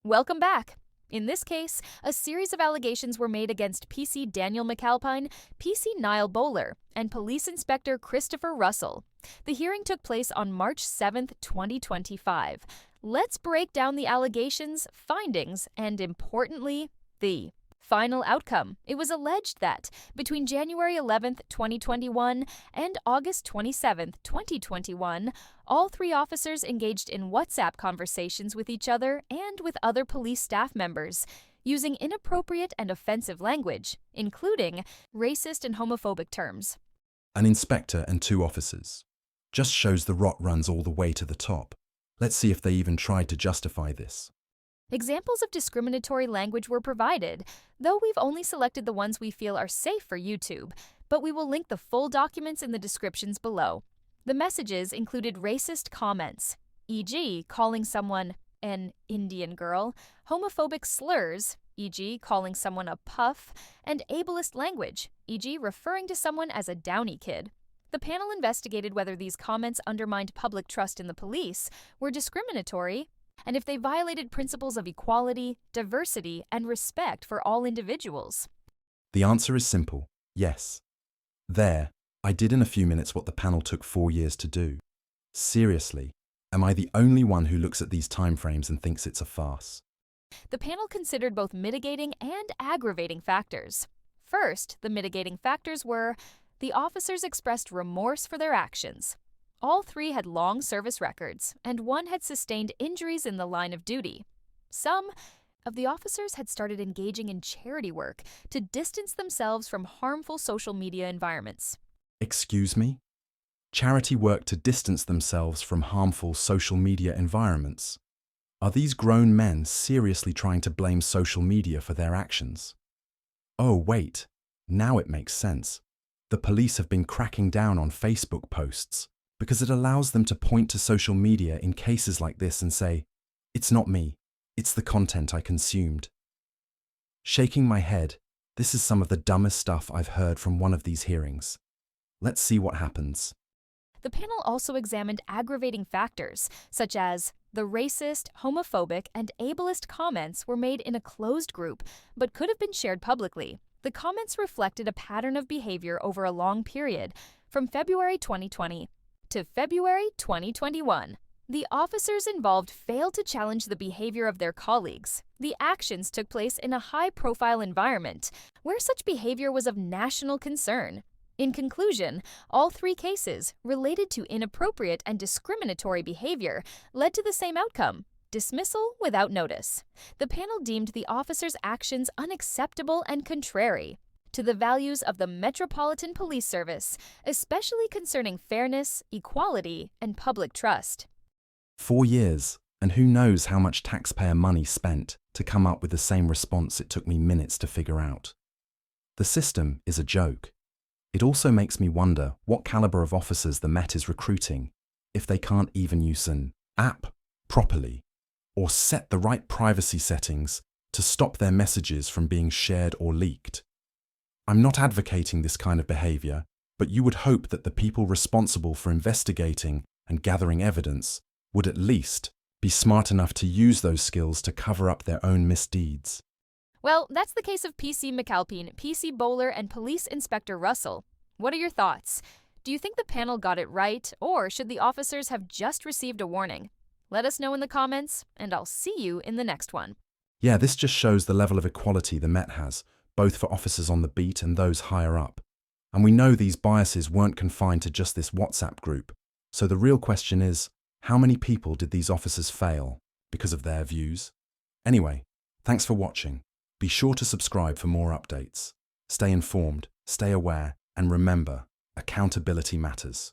Welcome back. In this case, a series of allegations were made against PC Daniel McAlpine, PC Niall Bowler, and Police Inspector Christopher Russell. The hearing took place on March 7, 2025. Let's break down the allegations, findings, and importantly, the final outcome. It was alleged that between January 11, 2021 and August 27, 2021, all three officers engaged in WhatsApp conversations with each other and with other police staff members, using inappropriate and offensive language, including racist and homophobic terms. An inspector and two officers. Just shows the rot runs all the way to the top. Let's see if they even tried to justify this. Examples of discriminatory language were provided, though we've only selected the ones we feel are safe for YouTube, but we will link the full documents in the descriptions below. The messages included racist comments, e.g., calling someone an Indian girl, homophobic slurs, e.g., calling someone a puff, and ableist language, e.g., referring to someone as a downy kid. The panel investigated whether these comments undermined public trust in the police, were discriminatory, and if they violated principles of equality, diversity, and respect for all individuals. The answer is simple, yes. There, I did in a few minutes what the panel took 4 years to do. Seriously, am I the only one who looks at these timeframes and thinks it's a farce? The panel considered both mitigating and aggravating factors. First, the mitigating factors were the officers expressed remorse for their actions. All three had long service records, and one had sustained injuries in the line of duty. Some of the officers had started engaging in charity work to distance themselves from harmful social media environments. Excuse me? Charity work to distance themselves from harmful social media environments. Are these grown men seriously trying to blame social media for their actions? Oh, wait. Now it makes sense. The police have been cracking down on Facebook posts because it allows them to point to social media in cases like this and say, "It's not me, it's the content I consumed." Shaking my head, this is some of the dumbest stuff I've heard from one of these hearings. Let's see what happens. The panel also examined aggravating factors, such as the racist, homophobic, and ableist comments were made in a closed group but could have been shared publicly. The comments reflected a pattern of behavior over a long period, from February 2020 to February 2021. The officers involved failed to challenge the behavior of their colleagues. The actions took place in a high-profile environment where such behavior was of national concern. In conclusion, all three cases, related to inappropriate and discriminatory behavior, led to the same outcome: dismissal without notice. The panel deemed the officers' actions unacceptable and contrary to the values of the Metropolitan Police Service, especially concerning fairness, equality, and public trust. 4 years, and who knows how much taxpayer money spent to come up with the same response it took me minutes to figure out. The system is a joke. It also makes me wonder what caliber of officers the Met is recruiting if they can't even use an app properly or set the right privacy settings to stop their messages from being shared or leaked. I'm not advocating this kind of behavior, but you would hope that the people responsible for investigating and gathering evidence would at least be smart enough to use those skills to cover up their own misdeeds. Well, that's the case of PC McAlpine, PC Bowler, and Police Inspector Russell. What are your thoughts? Do you think the panel got it right, or should the officers have just received a warning? Let us know in the comments, and I'll see you in the next one. Yeah, this just shows the level of equality the Met has, both for officers on the beat and those higher up. And we know these biases weren't confined to just this WhatsApp group. So the real question is, how many people did these officers fail because of their views? Anyway, thanks for watching. Be sure to subscribe for more updates. Stay informed, stay aware, and remember, accountability matters.